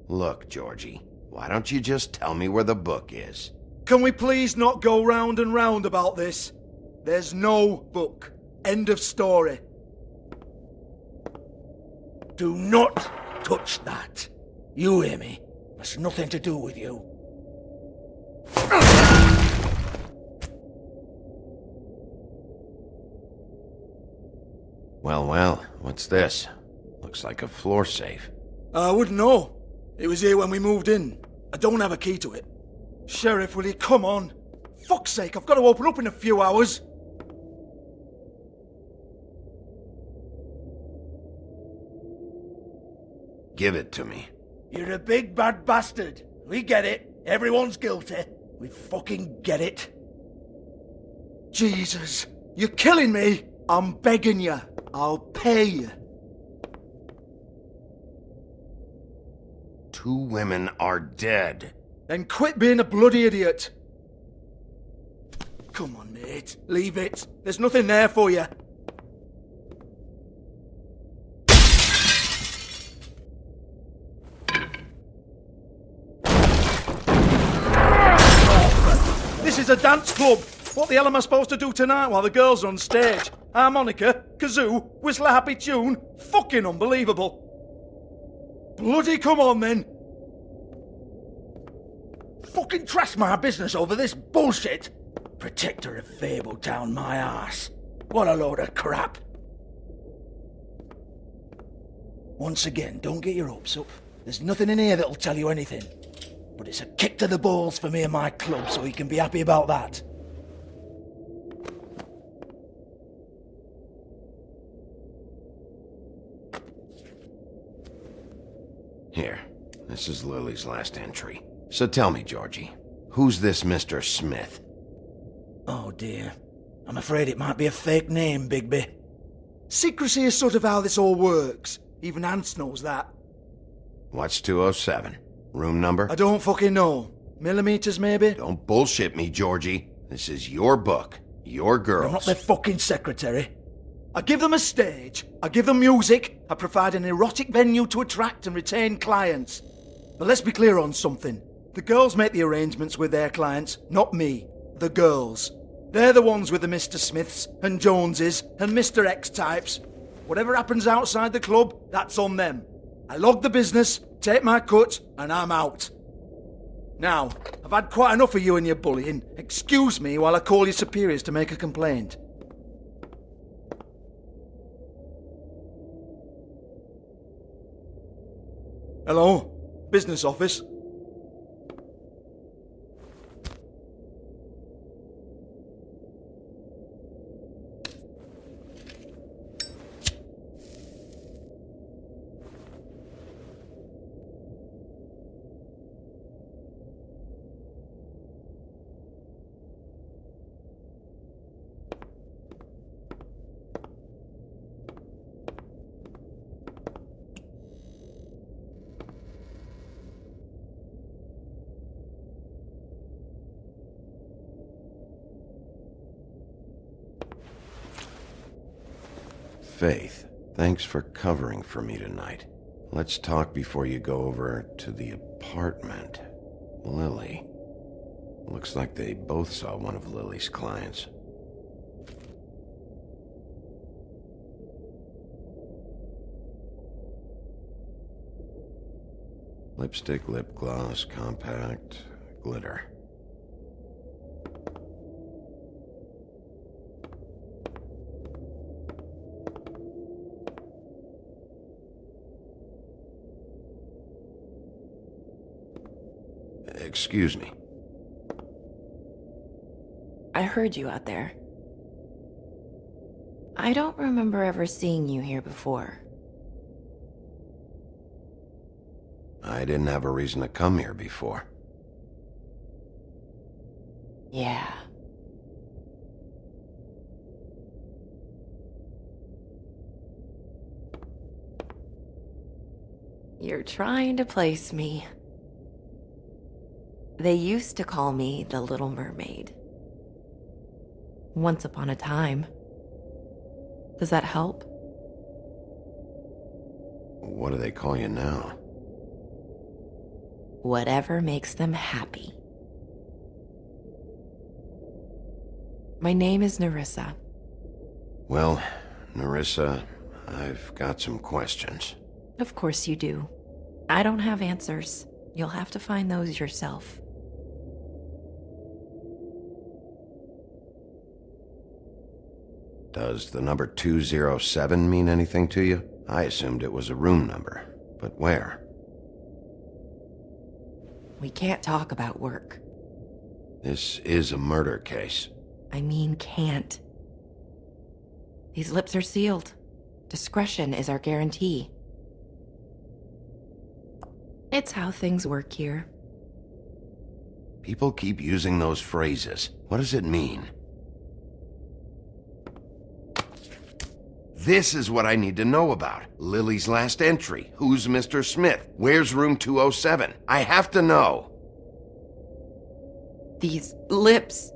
Look, Georgie, why don't you just tell me where the book is? Can we please not go round and round about this? There's no book. End of story. Do not touch that. You hear me? That's nothing to do with you. Well, well, what's this? Looks like a floor safe. I wouldn't know. It was here when we moved in. I don't have a key to it. Sheriff, will you come on? Fuck's sake, I've got to open up in a few hours. Give it to me. You're a big bad bastard. We get it. Everyone's guilty. We fucking get it. Jesus, you're killing me. I'm begging you. I'll pay you. 2 women are dead. Then quit being a bloody idiot. Come on, mate. Leave it. There's nothing there for you. This is a dance club. What the hell am I supposed to do tonight while the girls are on stage? Harmonica, kazoo, whistle a happy tune? Fucking unbelievable. Bloody come on then. Fucking trash my business over this bullshit. Protector of Fable down my arse. What a load of crap. Once again, don't get your hopes up. There's nothing in here that'll tell you anything. But it's a kick to the balls for me and my club, so you can be happy about that. Here, this is Lily's last entry. So tell me, Georgie, who's this Mr. Smith? Oh dear. I'm afraid it might be a fake name, Bigby. Secrecy is sort of how this all works. Even Ants knows that. What's 207? Room number? I don't fucking know. Millimeters, maybe? Don't bullshit me, Georgie. This is your book. Your girls. I'm not their fucking secretary. I give them a stage. I give them music. I provide an erotic venue to attract and retain clients. But let's be clear on something. The girls make the arrangements with their clients, not me. The girls. They're the ones with the Mr. Smiths and Joneses and Mr. X types. Whatever happens outside the club, that's on them. I log the business, take my cut, and I'm out. Now, I've had quite enough of you and your bullying. Excuse me while I call your superiors to make a complaint. Hello? Business office? Faith, thanks for covering for me tonight. Let's talk before you go over to the apartment. Lily. Looks like they both saw one of Lily's clients. Lipstick, lip gloss, compact, glitter. Excuse me. I heard you out there. I don't remember ever seeing you here before. I didn't have a reason to come here before. Yeah. You're trying to place me. They used to call me the Little Mermaid. Once upon a time. Does that help? What do they call you now? Whatever makes them happy. My name is Nerissa. Well, Nerissa, I've got some questions. Of course you do. I don't have answers. You'll have to find those yourself. Does the number 207 mean anything to you? I assumed it was a room number, but where? We can't talk about work. This is a murder case. I mean can't. These lips are sealed. Discretion is our guarantee. It's how things work here. People keep using those phrases. What does it mean? This is what I need to know about. Lily's last entry. Who's Mr. Smith? Where's room 207? I have to know. These lips.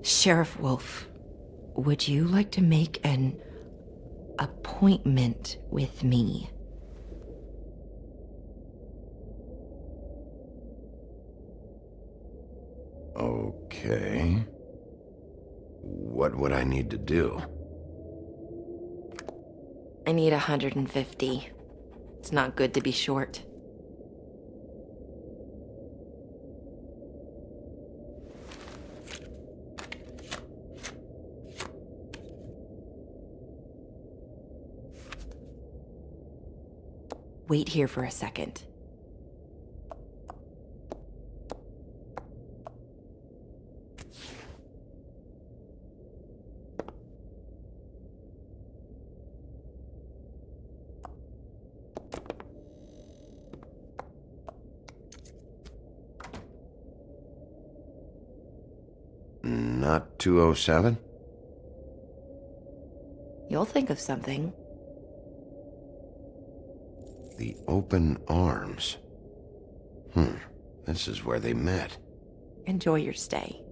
Sheriff Wolf, would you like to make an appointment with me? Okay. What would I need to do? I need 150. It's not good to be short. Wait here for a second. Not 207? You'll think of something. The open arms. This is where they met. Enjoy your stay.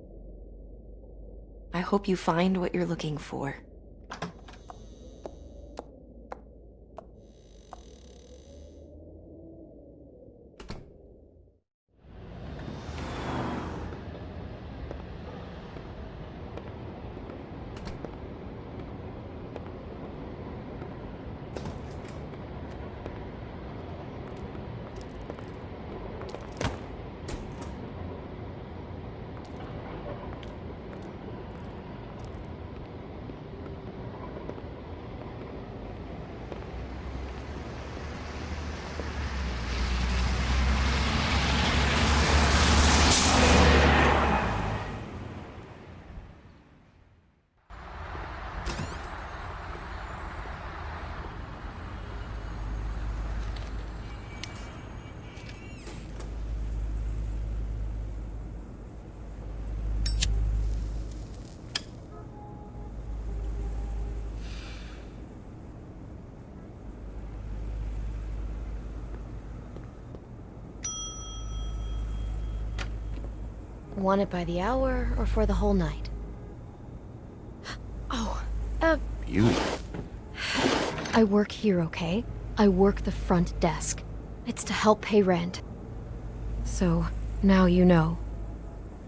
I hope you find what you're looking for. Want it by the hour or for the whole night? You? I work here, okay? I work the front desk. It's to help pay rent. So, now you know.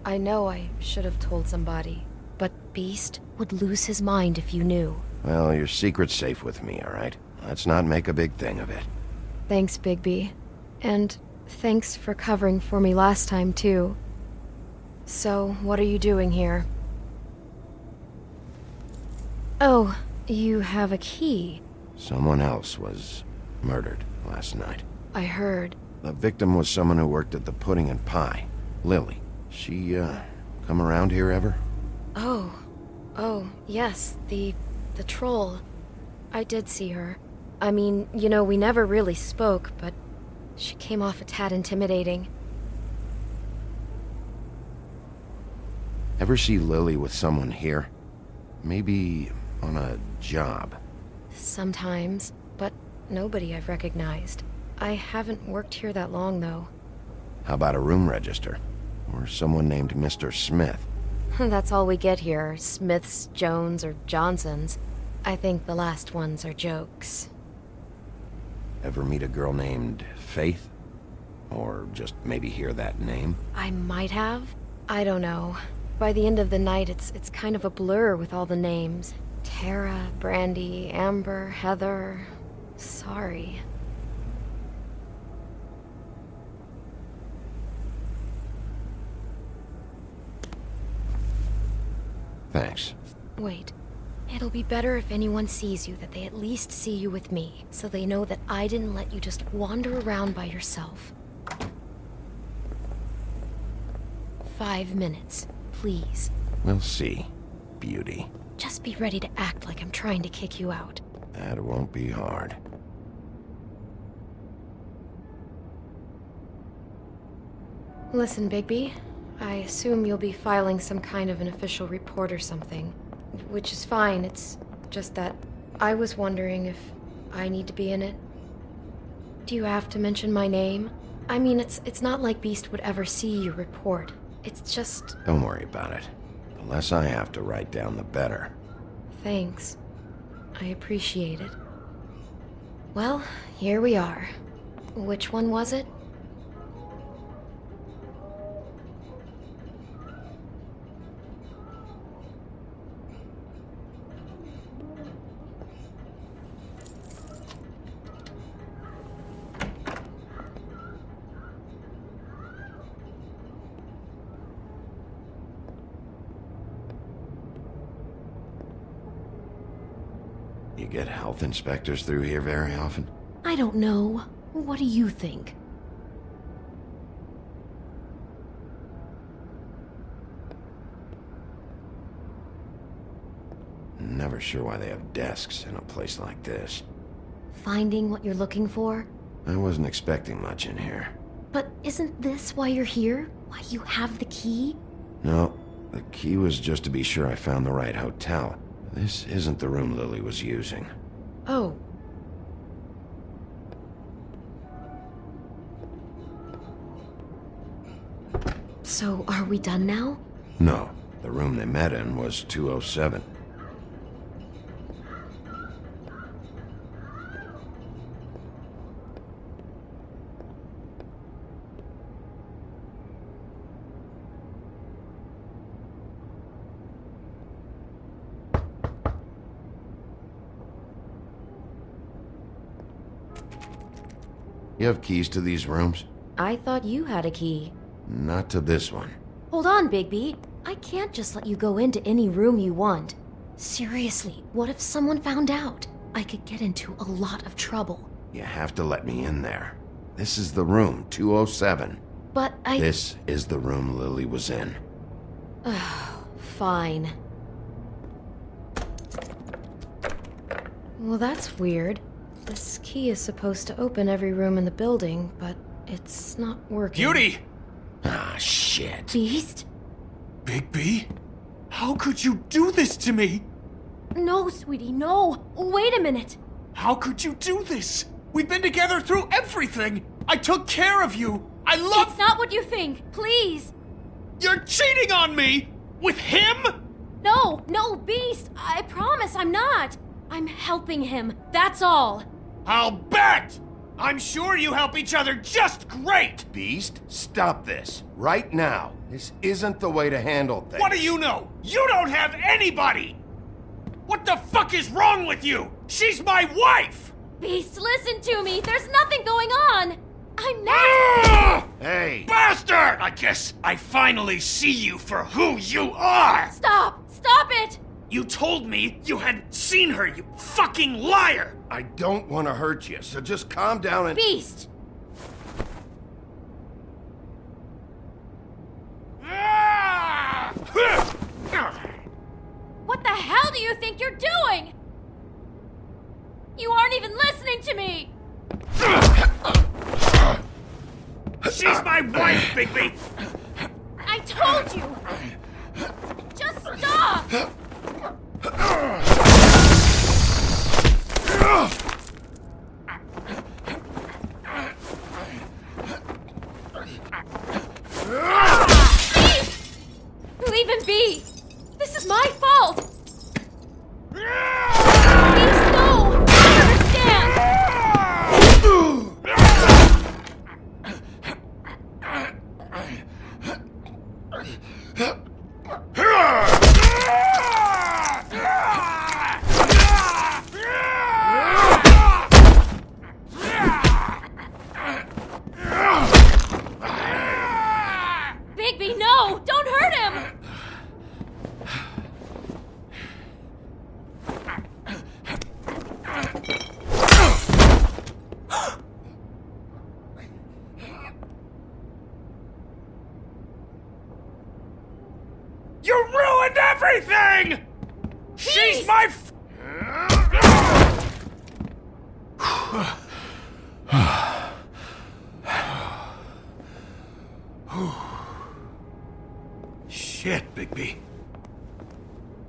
I know I should have told somebody, but Beast would lose his mind if you knew. Well, your secret's safe with me, all right? Let's not make a big thing of it. Thanks, Bigby. And thanks for covering for me last time, too. So, what are you doing here? Oh, you have a key. Someone else was murdered last night. I heard. The victim was someone who worked at the Pudding and Pie. Lily. She, come around here ever? Oh, yes, the troll. I did see her. I mean, you know, we never really spoke, but she came off a tad intimidating. Ever see Lily with someone here? Maybe on a job. Sometimes, but nobody I've recognized. I haven't worked here that long, though. How about a room register? Or someone named Mr. Smith? That's all we get here, Smiths, Jones, or Johnsons. I think the last ones are jokes. Ever meet a girl named Faith? Or just maybe hear that name? I might have. I don't know. By the end of the night, it's kind of a blur with all the names. Tara, Brandy, Amber, Heather... Sorry. Thanks. Wait. It'll be better if anyone sees you that they at least see you with me, so they know that I didn't let you just wander around by yourself. 5 minutes, please. We'll see, beauty. Just be ready to act like I'm trying to kick you out. That won't be hard. Listen, Bigby, I assume you'll be filing some kind of an official report or something. Which is fine, it's just that I was wondering if I need to be in it. Do you have to mention my name? I mean, it's not like Beast would ever see your report. It's just... Don't worry about it. The less I have to write down, the better. Thanks. I appreciate it. Well, here we are. Which one was it? You get health inspectors through here very often? I don't know. What do you think? Never sure why they have desks in a place like this. Finding what you're looking for? I wasn't expecting much in here. But isn't this why you're here? Why you have the key? No, the key was just to be sure I found the right hotel. This isn't the room Lily was using. Oh. So, are we done now? No, the room they met in was 207. You have keys to these rooms? I thought you had a key. Not to this one. Hold on, Bigby. I can't just let you go into any room you want. Seriously, what if someone found out? I could get into a lot of trouble. You have to let me in there. This is the room, 207. But This is the room Lily was in. Fine. Well, that's weird. This key is supposed to open every room in the building, but it's not working. Beauty! Ah, shit. Beast? Bigby? How could you do this to me? No, sweetie, no. Wait a minute. How could you do this? We've been together through everything. I took care of you. I love... It's not what you think. Please. You're cheating on me! With him? No, Beast. I promise I'm not. I'm helping him. That's all. I'll bet! I'm sure you help each other just great! Beast, stop this. Right now. This isn't the way to handle things. What do you know? You don't have anybody! What the fuck is wrong with you? She's my wife! Beast, listen to me. There's nothing going on. I'm not... Hey! Bastard! I guess I finally see you for who you are! Stop! Stop it! You told me you had seen her, you fucking liar! I don't want to hurt you, so just calm down and... Beast! What the hell do you think you're doing? You aren't even listening to me! She's my wife, Bigby! I told you! Just stop! Leave him be! This is my fault! Please, no! I understand! Bigby, no! Don't hurt him! You ruined everything! She's my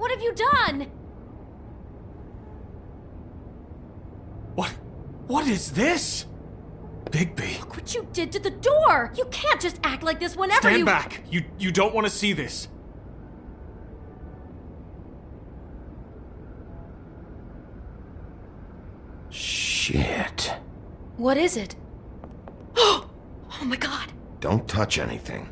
What have you done? What is this? Bigby. Look what you did to the door! You can't just act like this whenever Stand back! You don't want to see this. Shit. What is it? Oh my god! Don't touch anything.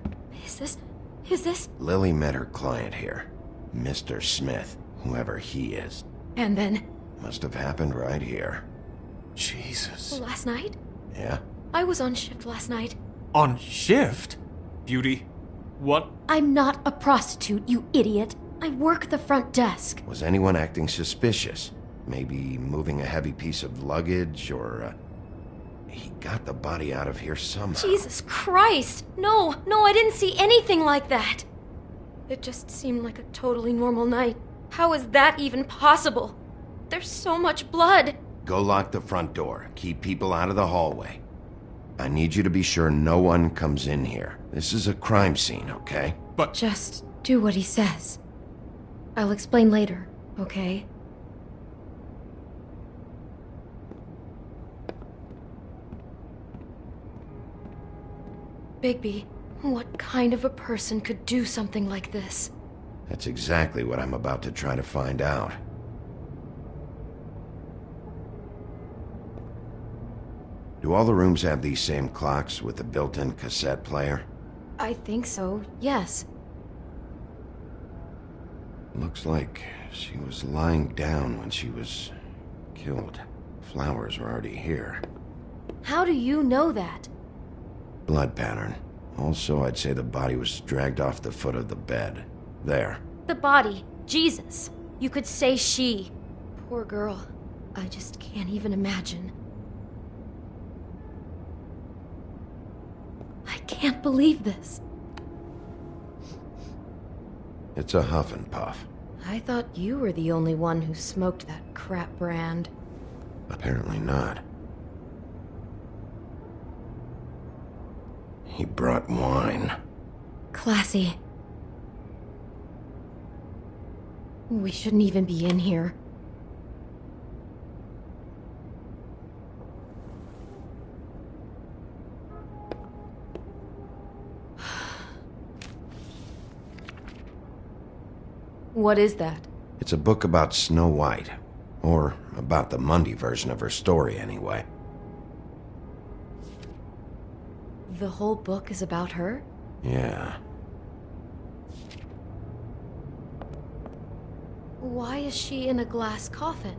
Is this? Lily met her client here. Mr. Smith, whoever he is. And then? Must have happened right here. Jesus. Last night? Yeah? I was on shift last night. On shift? Beauty, what? I'm not a prostitute, you idiot. I work the front desk. Was anyone acting suspicious? Maybe moving a heavy piece of luggage, or, he got the body out of here somehow. Jesus Christ! No, I didn't see anything like that. It just seemed like a totally normal night. How is that even possible? There's so much blood. Go lock the front door. Keep people out of the hallway. I need you to be sure no one comes in here. This is a crime scene, okay? But just do what he says. I'll explain later, okay? Bigby, what kind of a person could do something like this? That's exactly what I'm about to try to find out. Do all the rooms have these same clocks with the built-in cassette player? I think so, yes. Looks like she was lying down when she was killed. Flowers were already here. How do you know that? Blood pattern. Also, I'd say the body was dragged off the foot of the bed. There. The body. Jesus. You could say she. Poor girl. I just can't even imagine. I can't believe this. It's a huff and puff. I thought you were the only one who smoked that crap brand. Apparently not. He brought wine. Classy. We shouldn't even be in here. What is that? It's a book about Snow White. Or about the Mundy version of her story, anyway. The whole book is about her? Yeah. Why is she in a glass coffin?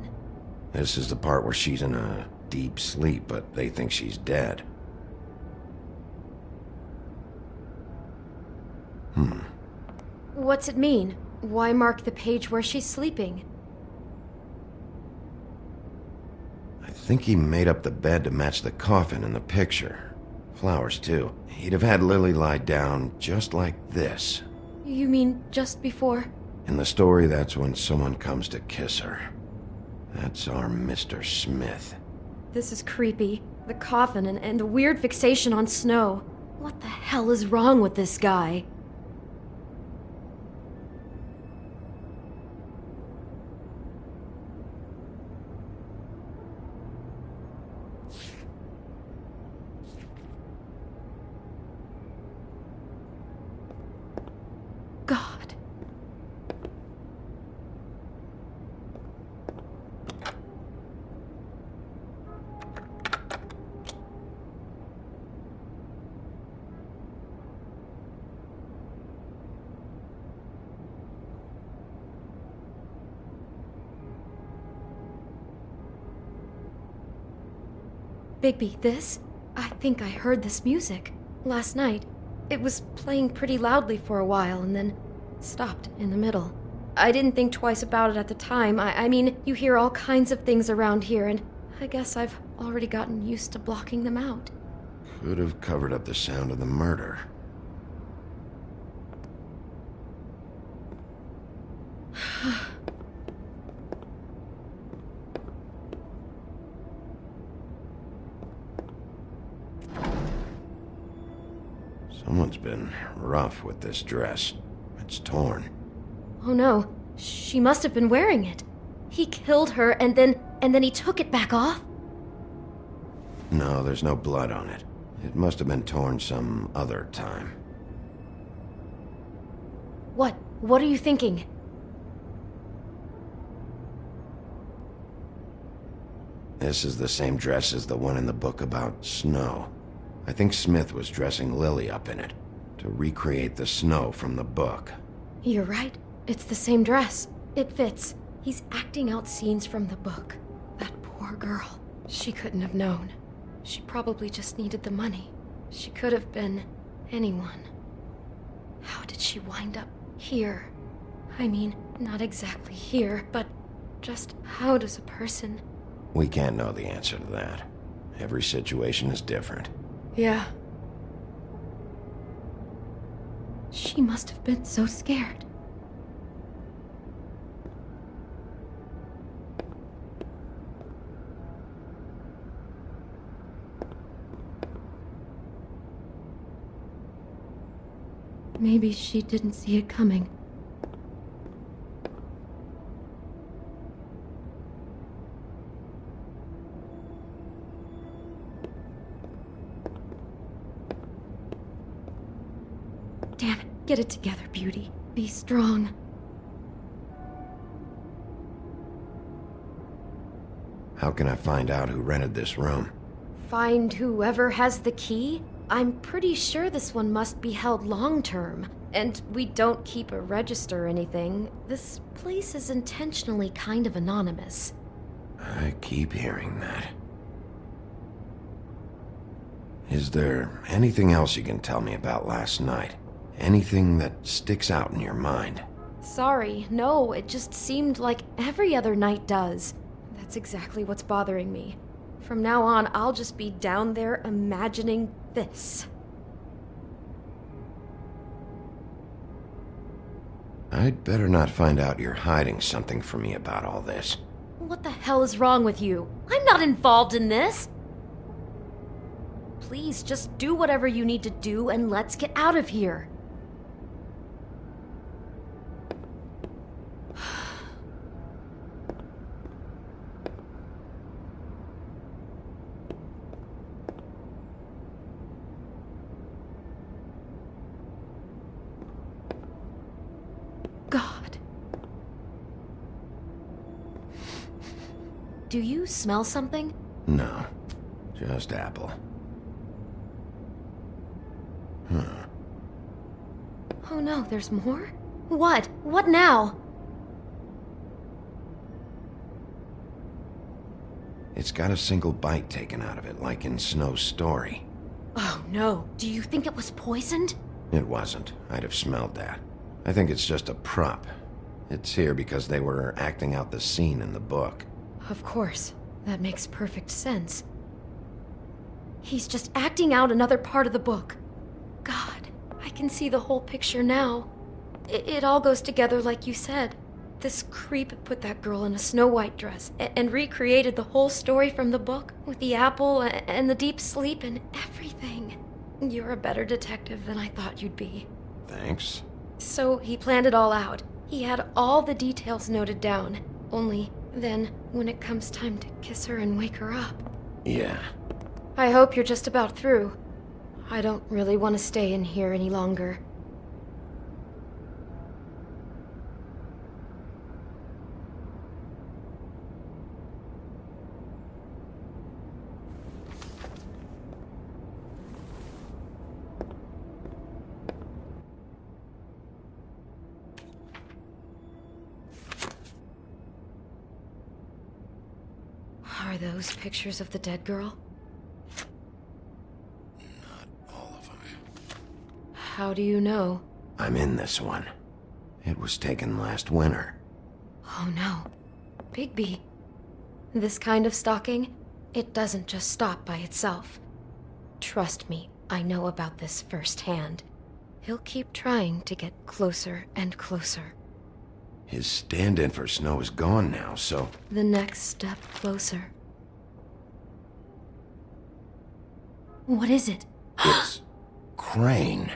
This is the part where she's in a deep sleep, but they think she's dead. What's it mean? Why mark the page where she's sleeping? I think he made up the bed to match the coffin in the picture. Flowers, too. He'd have had Lily lie down just like this. You mean just before? In the story, that's when someone comes to kiss her. That's our Mr. Smith. This is creepy. The coffin and the weird fixation on Snow. What the hell is wrong with this guy? God. Bigby, this? I think I heard this music. Last night. It was playing pretty loudly for a while and then stopped in the middle. I didn't think twice about it at the time. I mean, you hear all kinds of things around here, and I guess I've already gotten used to blocking them out. Could have covered up the sound of the murder. Someone's been rough with this dress. It's torn. Oh no, She must have been wearing it. He killed her and then he took it back off? No, there's no blood on it. It must have been torn some other time. What are you thinking? This is the same dress as the one in the book about snow. I think Smith was dressing Lily up in it, to recreate the snow from the book. You're right. It's the same dress. It fits. He's acting out scenes from the book. That poor girl. She couldn't have known. She probably just needed the money. She could have been anyone. How did she wind up here? I mean, not exactly here, but just how does a person... We can't know the answer to that. Every situation is different. Yeah. She must have been so scared. Maybe she didn't see it coming. Damn it. Get it together, Beauty. Be strong. How can I find out who rented this room? Find whoever has the key? I'm pretty sure this one must be held long-term. And we don't keep a register or anything. This place is intentionally kind of anonymous. I keep hearing that. Is there anything else you can tell me about last night? Anything that sticks out in your mind? Sorry, no, it just seemed like every other night does. That's exactly what's bothering me. From now on, I'll just be down there imagining this. I'd better not find out you're hiding something from me about all this. What the hell is wrong with you? I'm not involved in this! Please, just do whatever you need to do and let's get out of here. God. Do you smell something? No, just apple. Oh no, there's more? What? What now? It's got a single bite taken out of it, like in Snow's story. Oh no, do you think it was poisoned? It wasn't. I'd have smelled that. I think it's just a prop. It's here because they were acting out the scene in the book. Of course. That makes perfect sense. He's just acting out another part of the book. God, I can see the whole picture now. It all goes together like you said. This creep put that girl in a Snow White dress and recreated the whole story from the book with the apple and the deep sleep and everything. You're a better detective than I thought you'd be. Thanks. So he planned it all out. He had all the details noted down. Only then, when it comes time to kiss her and wake her up. Yeah. I hope you're just about through. I don't really want to stay in here any longer. Are those pictures of the dead girl? Not all of them. How do you know? I'm in this one. It was taken last winter. Oh no. Bigby. This kind of stalking, it doesn't just stop by itself. Trust me, I know about this firsthand. He'll keep trying to get closer and closer. His stand-in for Snow is gone now, so... The next step closer. What is it? It's... Crane.